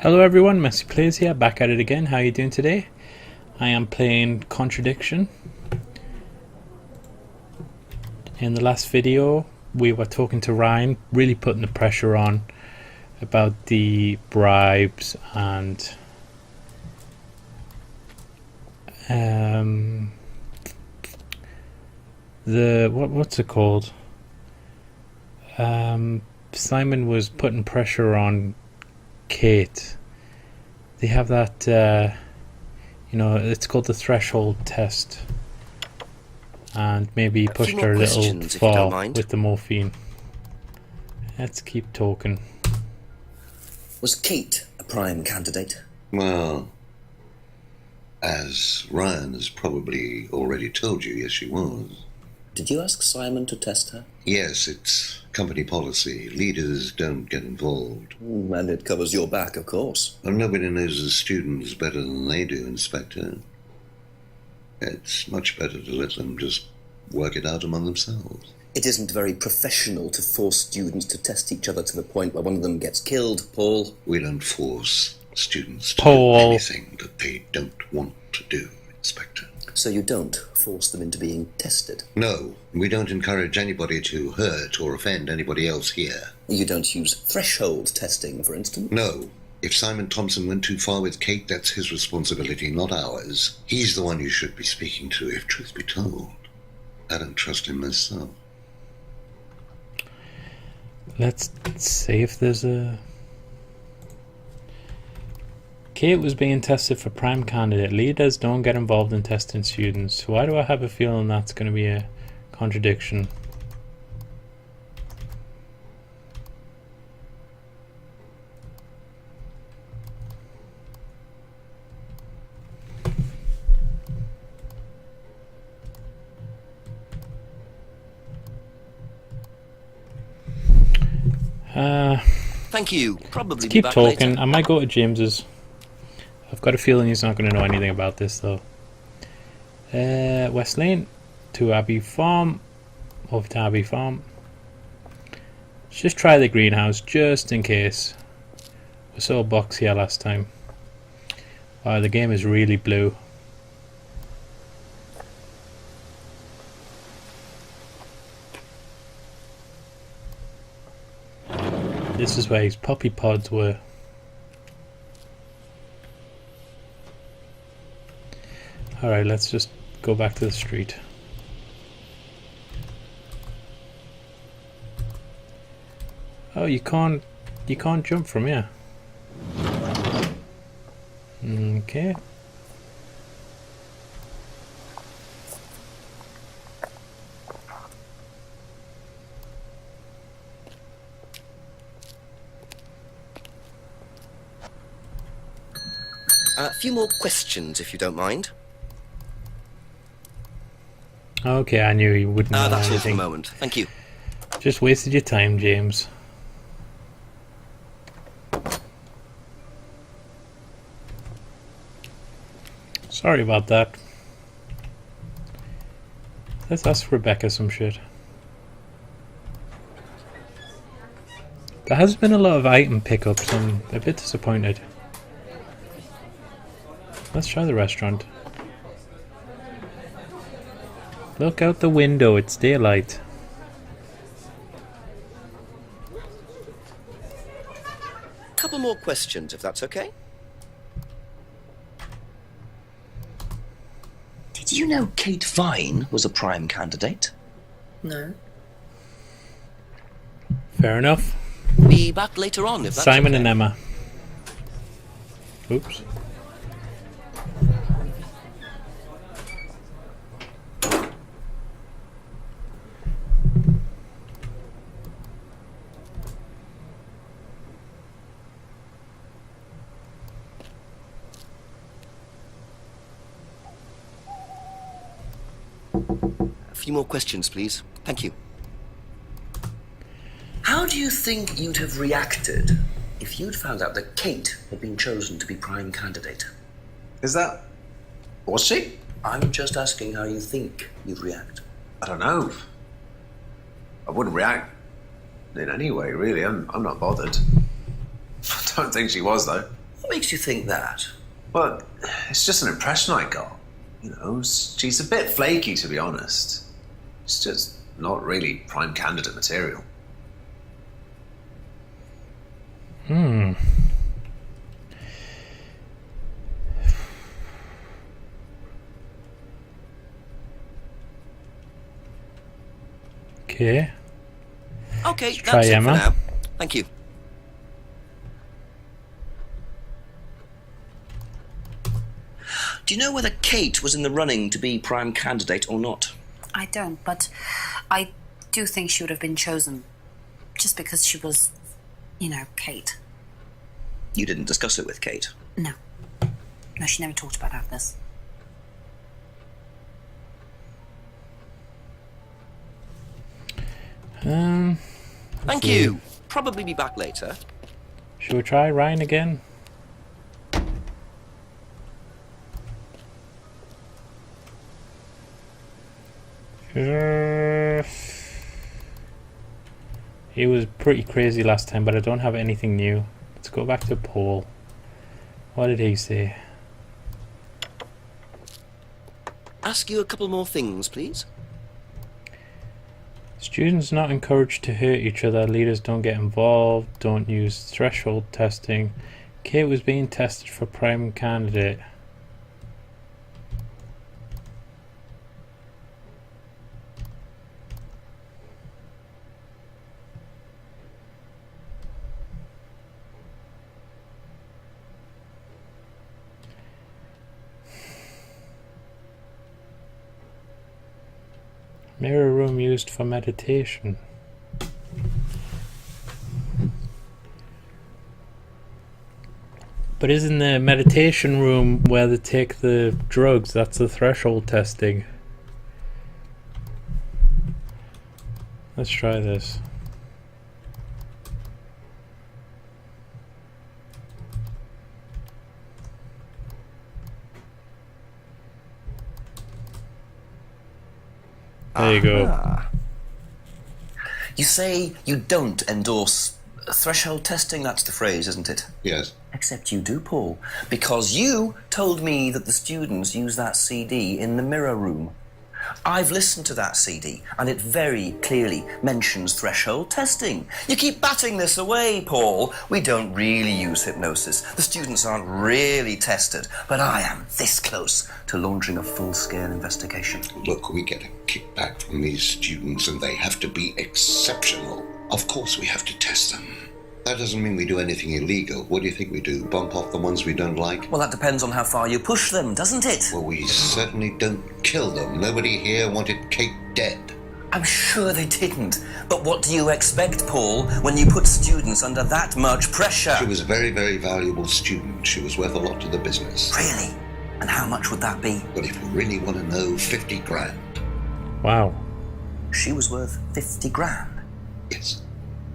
Hello everyone, Messyplays here, back at it again. How are you doing today? I am playing Contradiction. In the last video, we were talking to Ryan, really putting the pressure on about the bribes and what's it called? Simon was putting pressure on Kate. They have that it's called the threshold test, and maybe he pushed her a little far with the morphine. Let's keep talking. Was Kate a prime candidate? Well, as Ryan has probably already told you, yes, she was. Did you ask Simon to test her? Yes, it's company policy. Leaders don't get involved. And it covers your back, of course. Well, nobody knows the students better than they do, Inspector. It's much better to let them just work it out among themselves. It isn't very professional to force students to test each other to the point where one of them gets killed, Paul. We don't force students to do anything that they don't want to do, Inspector. So you don't force them into being tested? No, we don't encourage anybody to hurt or offend anybody else here. You don't use threshold testing, for instance? No. If Simon Thompson went too far with Kate, that's his responsibility, not ours. He's the one you should be speaking to, if truth be told. I don't trust him myself. Let's see if there's a... Kate was being tested for prime candidate. Leaders don't get involved in testing students. Why do I have a feeling that's going to be a contradiction? Thank you. Probably keep talking. Later. I might go to James's. I've got a feeling he's not going to know anything about this though. West Lane to Abbey Farm. Over to Abbey Farm. Let's just try the greenhouse just in case. We saw a box here last time. Wow, the game is really blue. This is where his poppy pods were. Alright, let's just go back to the street. Oh, you can't jump from here. Okay. A few more questions, if you don't mind. Okay, I knew you wouldn't know that's anything. all for the moment. Thank you. Just wasted your time, James. Sorry about that. Let's ask Rebecca some shit. There has been a lot of item pickups. I'm a bit disappointed. Let's try the restaurant. Look out the window, it's daylight. Couple more questions, if that's okay. Did you know Kate Vine was a prime candidate? No. Fair enough. Be back later on, if that's Simon okay. and Emma. Oops. A few more questions, please. Thank you. How do you think you'd have reacted if you'd found out that Kate had been chosen to be prime candidate? Was she? I'm just asking how you think you'd react. I don't know. I wouldn't react in any way, really. I'm not bothered. I don't think she was, though. What makes you think that? Well, it's just an impression I got. You know, she's a bit flaky, to be honest. She's just not really prime candidate material. Okay. Okay, try that's it for Emma. now. Thank you. Do you know whether Kate was in the running to be prime candidate or not? I don't, but I do think she would have been chosen just because she was, you know, Kate. You didn't discuss it with Kate? No. No, she never talked about this. Thank you. Probably be back later. Shall we try Ryan again? He was pretty crazy last time, but I don't have anything new. Let's go back to Paul. What did he say? Ask you a couple more things, please. Students not encouraged to hurt each other. Leaders don't get involved. Don't use threshold testing. Kate was being tested for prime candidate. Mirror room used for meditation. But isn't the meditation room where they take the drugs? That's the threshold testing. Let's try this. There you go. You say you don't endorse threshold testing, that's the phrase, isn't it? Yes. Except you do, Paul, because you told me that the students use that CD in the mirror room. I've listened to that CD, and it very clearly mentions threshold testing. You keep batting this away, Paul. We don't really use hypnosis. The students aren't really tested, but I am this close to launching a full-scale investigation. Look, we get a kickback from these students and they have to be exceptional. Of course we have to test them. That doesn't mean we do anything illegal. What do you think we do? Bump off the ones we don't like? Well, that depends on how far you push them, doesn't it? Well, we certainly don't kill them. Nobody here wanted Kate dead. I'm sure they didn't. But what do you expect, Paul, when you put students under that much pressure? She was a very, very valuable student. She was worth a lot to the business. Really? And how much would that be? But if you really want to know, 50 grand. Wow. She was worth 50 grand. Yes.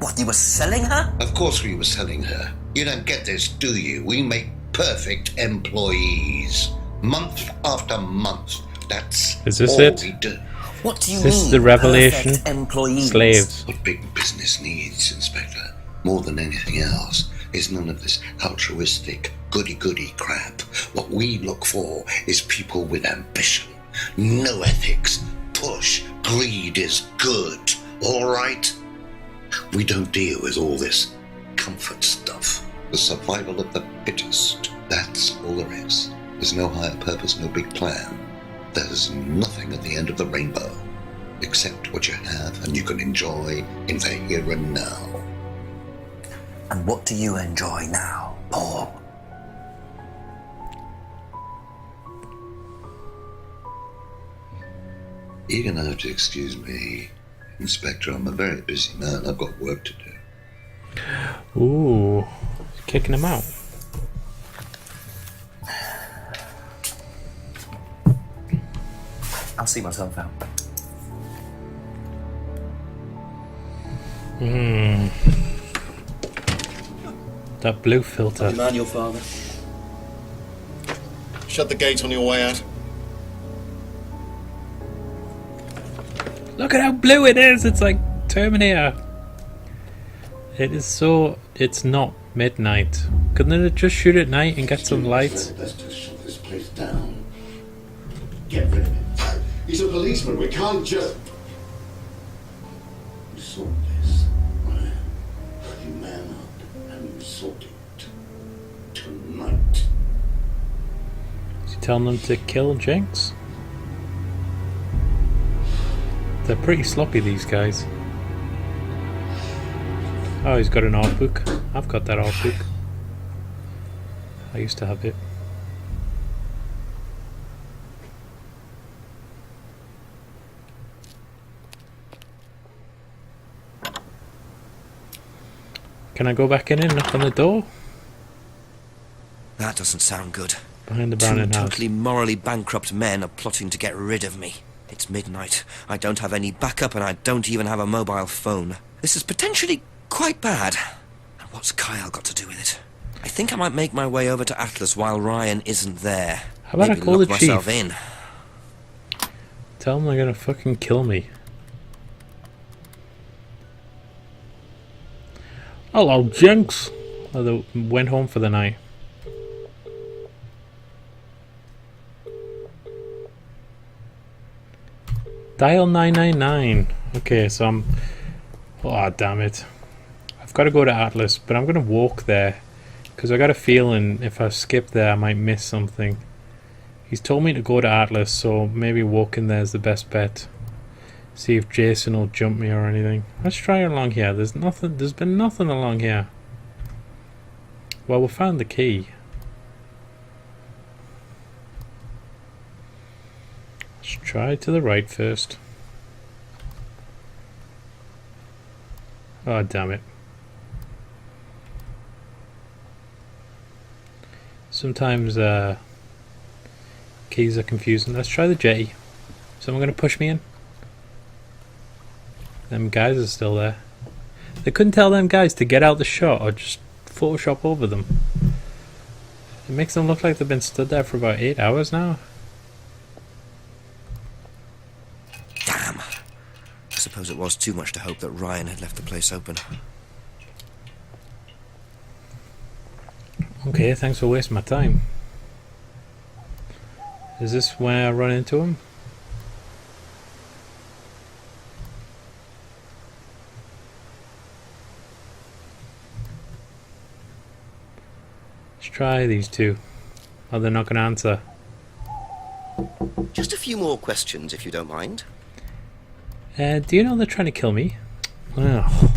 What, you were selling her? Of course we were selling her. You don't get this, do you? We make perfect employees. Month after month. That's Is this all it? we do. What do you Is this mean, the revelation? perfect employees? Slaves. What big business needs, Inspector, more than anything else, is none of this altruistic, goody-goody crap. What we look for is people with ambition, no ethics, push, greed is good, all right? We don't deal with all this comfort stuff. The survival of the fittest, that's all there is. There's no higher purpose, no big plan. There's nothing at the end of the rainbow, except what you have and you can enjoy in the here and now. And what do you enjoy now, Paul? You're gonna have to excuse me, Inspector. I'm a very busy man. I've got work to do. Ooh. Kicking him out. I'll see myself out. That blue filter. Man, your father. Shut the gate on your way out. Look at how blue it is. It's like Terminator. It is so... It's not Midnight. Couldn't it just shoot at night and get some light? Let's just shut this place down. Get rid of it. He's a policeman. We can't just... You sort this, right? You man up and you sort it. Tonight. Is he telling them to kill Jinx? They're pretty sloppy, these guys. Oh, he's got an art book. I've got that art book. I used to have it. Can I go back in and knock on the door? That doesn't sound good. Behind the Two Browning house. totally morally bankrupt men are plotting to get rid of me. It's midnight. I don't have any backup and I don't even have a mobile phone. This is potentially quite bad. And what's Kyle got to do with it? I think I might make my way over to Atlas while Ryan isn't there. How about Maybe I call the lock myself chief? in. Tell them they're gonna fucking kill me. Hello, Jinx. Oh, they went home for the night. Dial 999. Okay, so I'm... Oh, damn it. I've got to go to Atlas, but I'm going to walk there. Because I got a feeling if I skip there, I might miss something. He's told me to go to Atlas, so maybe walking there is the best bet. See if Jason will jump me or anything. Let's try along here. There's been nothing along here. Well, we found the key. Let's try to the right first. Oh, damn it. Sometimes keys are confusing. Let's try the jetty. Someone gonna push me in? Them guys are still there. They couldn't tell them guys to get out the shot or just Photoshop over them. It makes them look like they've been stood there for about 8 hours now. Damn. I suppose it was too much to hope that Ryan had left the place open. Okay, thanks for wasting my time. Is this where I run into him? Let's try these two. Oh, they're not going to answer. Just a few more questions, if you don't mind. Do you know they're trying to kill me? Oh,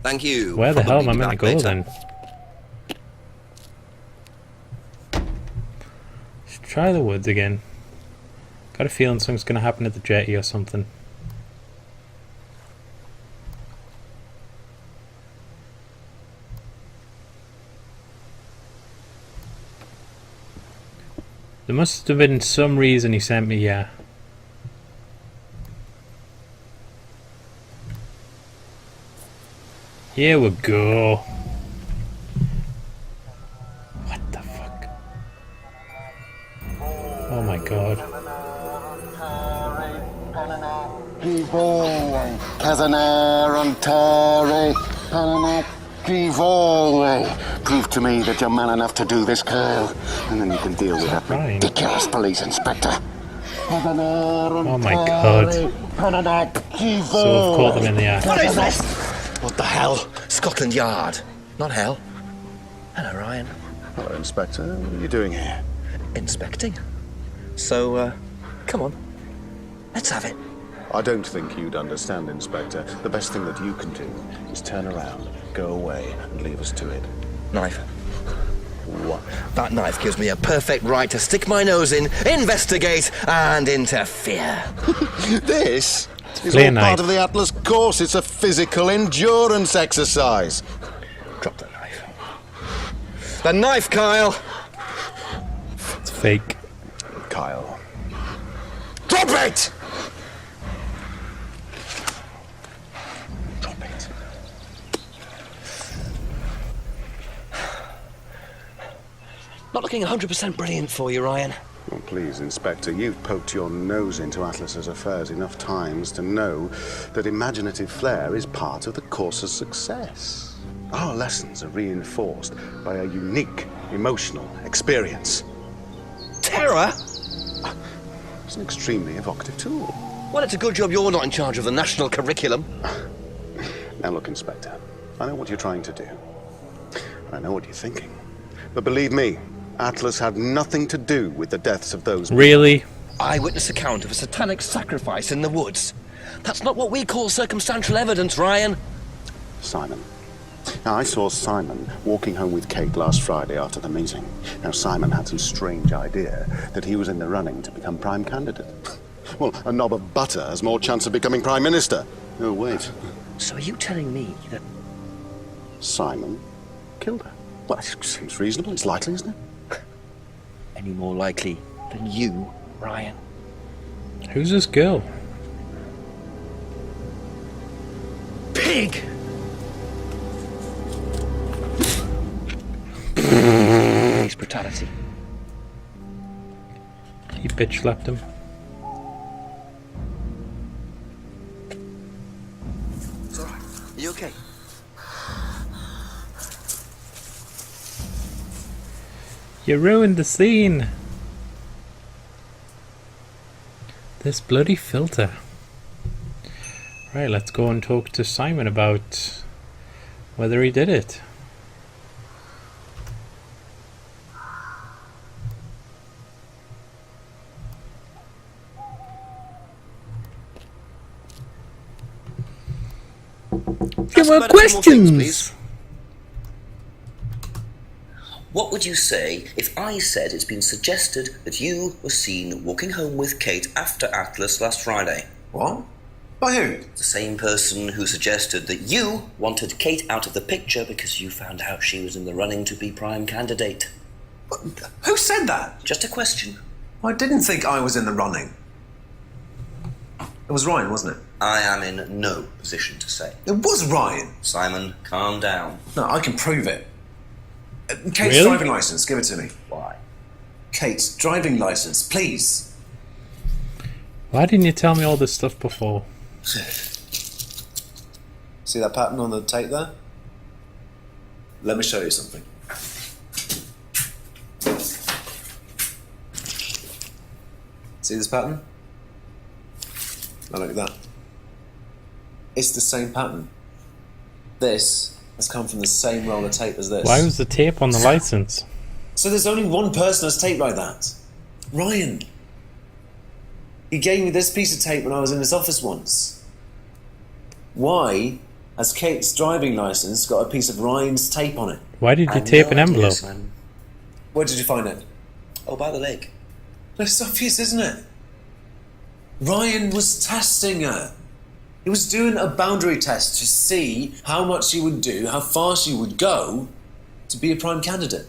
Thank you. where the hell am I Probably meant to back go later. then? Let's try the woods again. Got a feeling something's going to happen at the jetty or something. There must have been some reason he sent me here. Here we go. What the fuck? Oh my god. Prove to me that you're man enough to do this, Kyle, and then you can deal with that Fine. ridiculous police inspector. Oh my god. So we've caught them in the act. What is this? What the hell? Scotland Yard. Not hell. Hello, Ryan. Hello, Inspector. What are you doing here? Inspecting. So, come on. Let's have it. I don't think you'd understand, Inspector. The best thing that you can do is turn around, go away, and leave us to it. Knife. What? That knife gives me a perfect right to stick my nose in, investigate, and interfere. This is Clear all knife. part of the Atlas course. It's a physical endurance exercise. Drop the knife. The knife, Kyle! It's fake. Kyle. Drop it! Drop it. Not looking 100% brilliant for you, Ryan. Well, please, Inspector, you've poked your nose into Atlas's affairs enough times to know that imaginative flair is part of the course's success. Our lessons are reinforced by a unique emotional experience. Terror? It's an extremely evocative tool. Well, it's a good job you're not in charge of the national curriculum. Now look, Inspector, I know what you're trying to do. I know what you're thinking. But believe me, Atlas had nothing to do with the deaths of those... Really? Eyewitness account of a satanic sacrifice in the woods. That's not what we call circumstantial evidence, Ryan. Simon. Now, I saw Simon walking home with Kate last Friday after the meeting. Now, Simon had some strange idea that he was in the running to become prime candidate. Well, a knob of butter has more chance of becoming prime minister. Oh, wait. So are you telling me that... Simon killed her? Well, it seems reasonable. It's likely, isn't it? Any more likely than you, Ryan? Who's this girl? Pig! Police brutality. He bitch slapped him. It's alright. Are you okay? You ruined the scene. This bloody filter. Right, let's go and talk to Simon about whether he did it. Few more questions. What would you say if I said it's been suggested that you were seen walking home with Kate after Atlas last Friday? What? By who? The same person who suggested that you wanted Kate out of the picture because you found out she was in the running to be prime candidate. Who said that? Just a question. I didn't think I was in the running. It was Ryan, wasn't it? I am in no position to say. It was Ryan. Simon, calm down. No, I can prove it. Kate's Really? driving license, give it to me. Why? Kate's driving license, please. Why didn't you tell me all this stuff before? See that pattern on the tape there? Let me show you something. See this pattern? Now look at that. It's the same pattern. This has come from the same roll of tape as this. Why was the tape on the license? So there's only one person who's tape like that. Ryan. He gave me this piece of tape when I was in his office once. Why has Kate's driving license got a piece of Ryan's tape on it? Why did you tape an envelope? Simon. Where did you find it? Oh, by the lake. It's obvious, isn't it? Ryan was testing her. He was doing a boundary test to see how much she would do, how far she would go to be a prime candidate.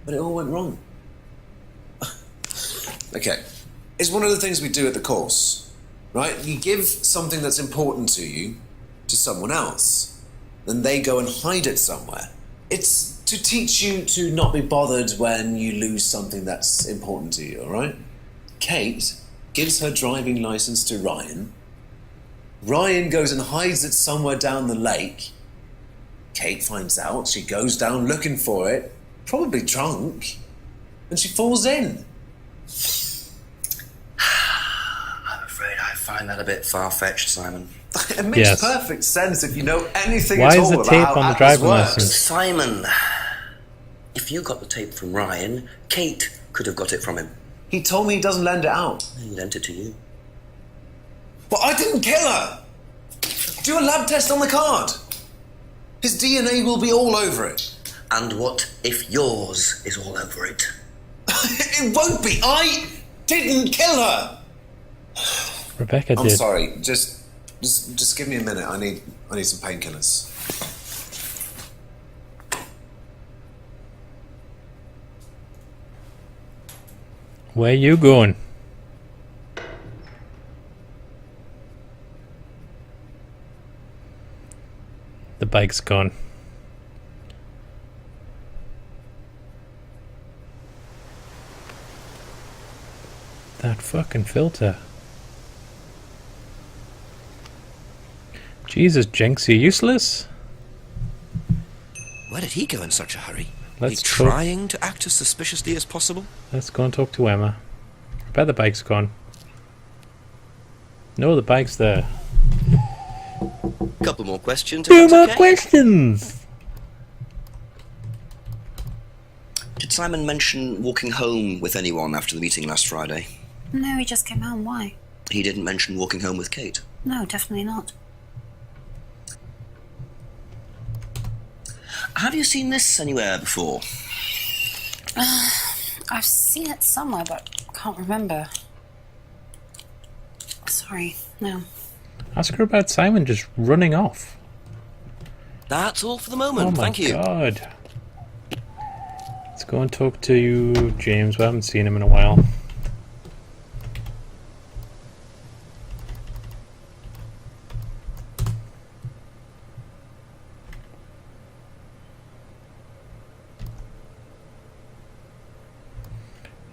But it all went wrong. Okay. It's one of the things we do at the course, right? You give something that's important to you to someone else, then they go and hide it somewhere. It's to teach you to not be bothered when you lose something that's important to you, all right? Kate gives her driving license to Ryan. Ryan goes and hides it somewhere down the lake. Kate finds out, she goes down looking for it, probably drunk, and she falls in. I'm afraid I find that a bit far-fetched, Simon. It makes Yes. perfect sense if you know anything Why at is all the about tape how on the Atlas driving works. license? Simon, if you got the tape from Ryan, Kate could have got it from him. He told me he doesn't lend it out. He lent it to you. But I didn't kill her! Do a lab test on the card. His DNA will be all over it. And what if yours is all over it? It won't be. I didn't kill her. Rebecca I'm did. sorry. Just give me a minute. I need some painkillers. Where you going? The bike's gone. That fucking filter. Jesus, Jinx, you useless? he go in such a hurry? Let's He talk. trying to act as suspiciously as possible? Let's go and talk to Emma. I bet the bike's gone. No, the bike's there. Couple more questions. Two if more that's okay? questions! Did Simon mention walking home with anyone after the meeting last Friday? No, he just came home. Why? He didn't mention walking home with Kate. No, definitely not. Have you seen this anywhere before? I've seen it somewhere, but can't remember. Sorry, no. Ask her about Simon just running off. That's all for the Oh moment, my thank you. god. Let's go and talk to you, James. We haven't seen him in a while.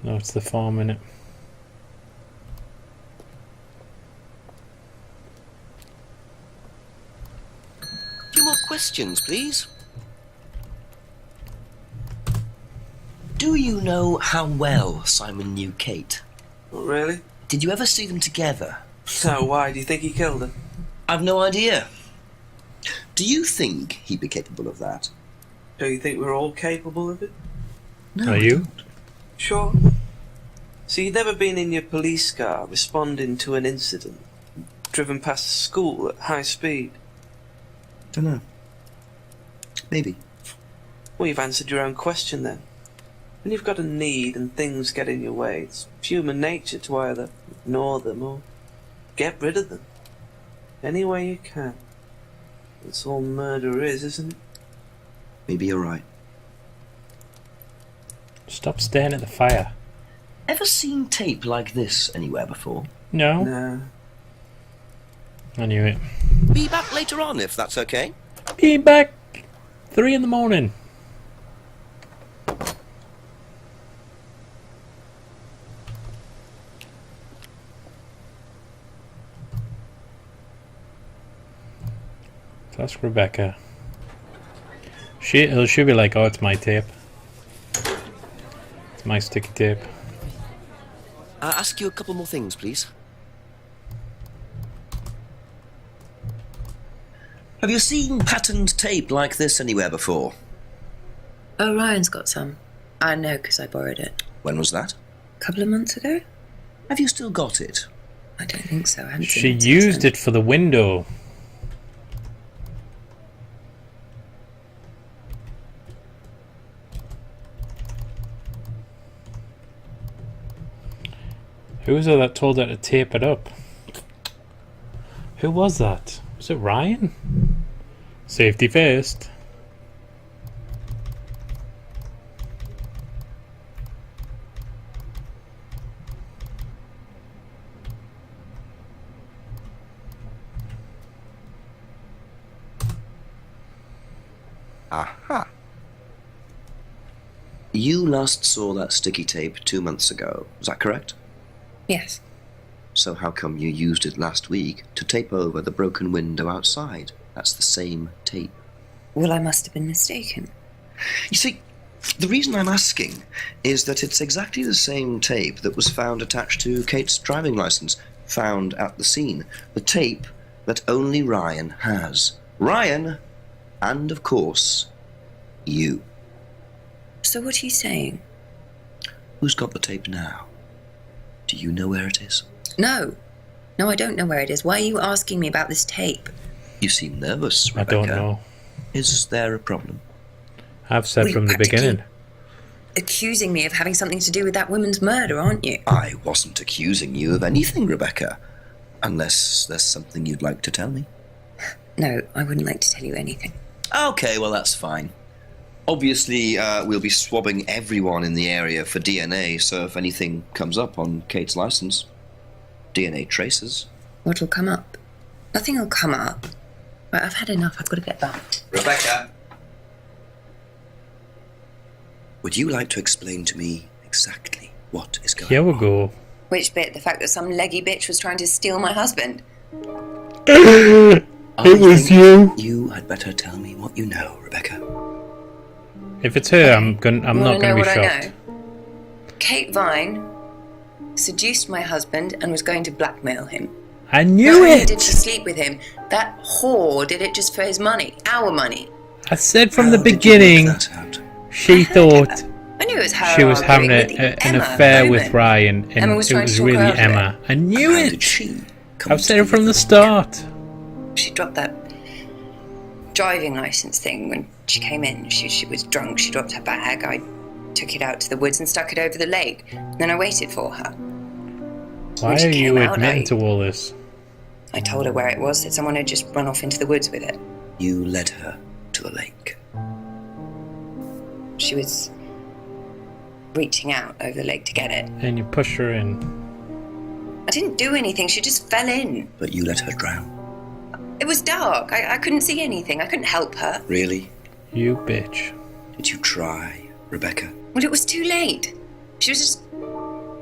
No, it's the farm, innit? Few more questions, please. Do you know how well Simon knew Kate? Not really? Did you ever see them together? So why do you think he killed her? I've no idea. Do you think he'd be capable of that? Do you think we're all capable of it? No. Are you? Sure. So you'd never been in your police car responding to an incident, driven past a school at high speed? Don't know. Maybe. Well, you've answered your own question then. When you've got a need and things get in your way, it's human nature to either ignore them or get rid of them. Any way you can. That's all murder is, isn't it? Maybe you're right. Stop staring at the fire. Ever seen tape like this anywhere before? No? No. I knew it. Be back later on, if that's okay. Be back 3 in the morning. Let's ask Rebecca. She'll be like, oh, it's my tape. It's my sticky tape. I'll ask you a couple more things, please. Have you seen patterned tape like this anywhere before? Oh, Ryan's got some. I know because I borrowed it. When was that? A couple of months ago? Have you still got it? I don't think so. I haven't She seen it since used then. it for the window. Who was it that told her to tape it up? Who was that? Was it Ryan? Safety first. Aha. You last saw that sticky tape 2 months ago, is that correct? Yes. So how come you used it last week to tape over the broken window outside? That's the same tape. Well, I must have been mistaken. You see, the reason I'm asking is that it's exactly the same tape that was found attached to Kate's driving license, found at the scene. The tape that only Ryan has. Ryan, and of course, you. So what are you saying? Who's got the tape now? Do you know where it is? No. No, I don't know where it is. Why are you asking me about this tape? You seem nervous, I Rebecca. don't know. Is there a problem? I've said Well, from the practically beginning. Accusing me of having something to do with that woman's murder, aren't you? I wasn't accusing you of anything, Rebecca. Unless there's something you'd like to tell me. No, I wouldn't like to tell you anything. Okay, well, that's fine. Obviously, we'll be swabbing everyone in the area for DNA, so if anything comes up on Kate's license, DNA traces. What'll come up? Nothing will come up. Right, I've had enough. I've got to get back. Rebecca! Would you like to explain to me exactly what is going Here on? we go. Which bit? The fact that some leggy bitch was trying to steal my husband? It was you. You had better tell me what you know, Rebecca. If it's her, I'm not going to be what I shocked. know? Kate Vine seduced my husband and was going to blackmail him. I knew Not only it! did she sleep with him, that whore did it just for his money, our money. I said from the How did you beginning, work that out? she thought I knew it was her she was having arguing with an Emma affair with Bowman. Ryan, and Emma was it trying to was talk her really out of it. Emma. I knew How did it! she come I've said to it from be the leak? start. She dropped that driving license thing when she came in. She was drunk. She dropped her bag. I took it out to the woods and stuck it over the lake. Then I waited for her. Why When she are you came out, admitting to all this? I told her where it was, that someone had just run off into the woods with it. You led her to the lake. She was reaching out over the lake to get it. And you pushed her in. I didn't do anything. She just fell in. But you let her drown. It was dark. I couldn't see anything. I couldn't help her. Really? You bitch. Did you try, Rebecca? Well, it was too late. She was just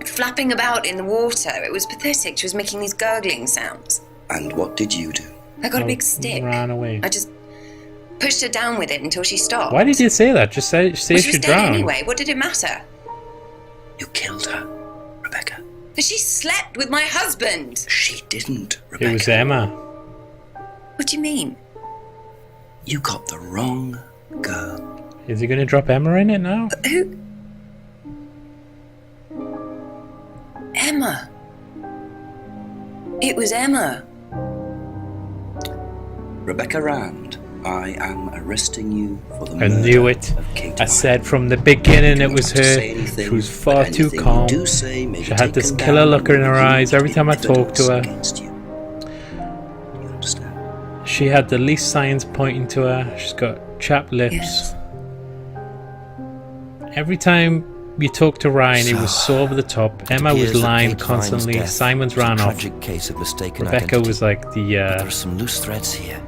flapping about in the water. It was pathetic. She was making these gurgling sounds. And what did you do? I got a big stick. Ran away. I just pushed her down with it until she stopped. Why did you say that? Just say Well, she she was dead drowned. anyway. What did it matter? You killed her, Rebecca. But she slept with my husband. She didn't, Rebecca. It was Emma. What do you mean? You got the wrong girl. Is he going to drop Emma in it now? Who? Emma. It was Emma. Rebecca Rand, I am arresting you for the I murder knew it. of Kate I Vine. said from the beginning it Don't was have to her. say anything, She was but far too anything you calm. do say may She be had this taken killer down look in and her used eyes every time I talked to her. against you. You understand? She had the least signs pointing to her. She's got chapped lips. Yes. Every time you talked to Ryan, he was so over the top. Emma was Appears that lying Kate Vine's constantly. death Simon's was a ran off. tragic case of mistaken Rebecca identity. was like But the there are some loose threads here.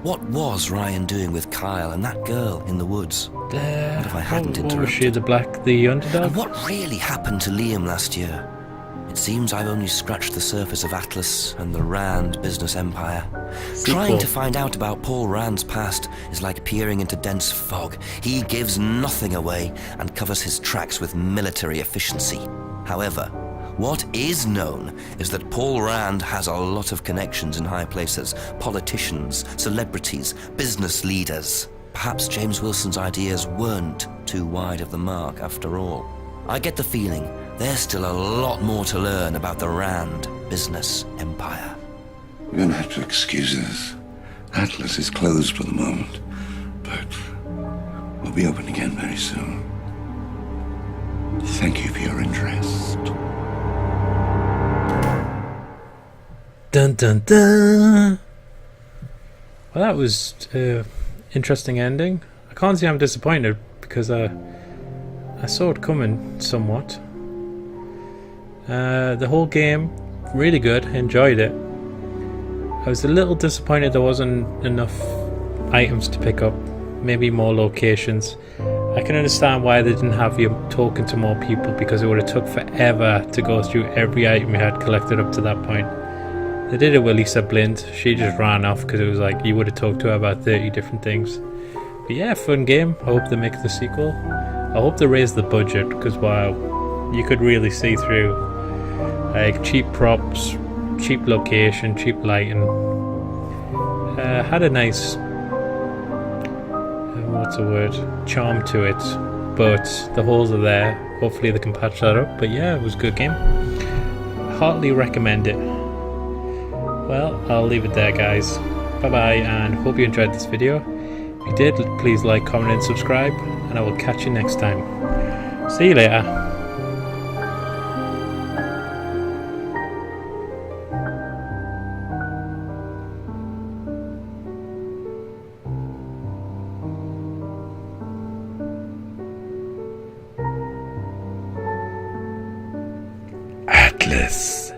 What was Ryan doing with Kyle and that girl in the woods? What if I hadn't what was she, interrupted? the underdog? And what really happened to Liam last year? It seems I've only scratched the surface of Atlas and the Rand business empire. Trying to find out about Paul Rand's past is like peering into dense fog. He gives nothing away and covers his tracks with military efficiency. However, what is known is that Paul Rand has a lot of connections in high places, politicians, celebrities, business leaders. Perhaps James Wilson's ideas weren't too wide of the mark after all. I get the feeling there's still a lot more to learn about the Rand business empire. You're gonna have to excuse us. Atlas is closed for the moment, but we'll be open again very soon. Thank you for your interest. Dun dun dun. Well, that was interesting ending. I can't say I'm disappointed because I saw it coming somewhat. The whole game, really good. Enjoyed it. I was a little disappointed there wasn't enough items to pick up. Maybe more locations. I can understand why they didn't have you talking to more people, because it would have took forever to go through every item we had collected up to that point. They did it with Lisa Blind. She just ran off because it was like you would have talked to her about 30 different things. But yeah, fun game. I hope they make the sequel. I hope they raise the budget, because wow, you could really see through like cheap props, cheap location, cheap lighting. Had a nice charm to it, but the holes are there. Hopefully they can patch that up. But yeah, it was a good game. Heartily recommend it. Well, I'll leave it there, guys. Bye bye, and hope you enjoyed this video. If you did, please like, comment and subscribe, and I will catch you next time. See you later. Atlas.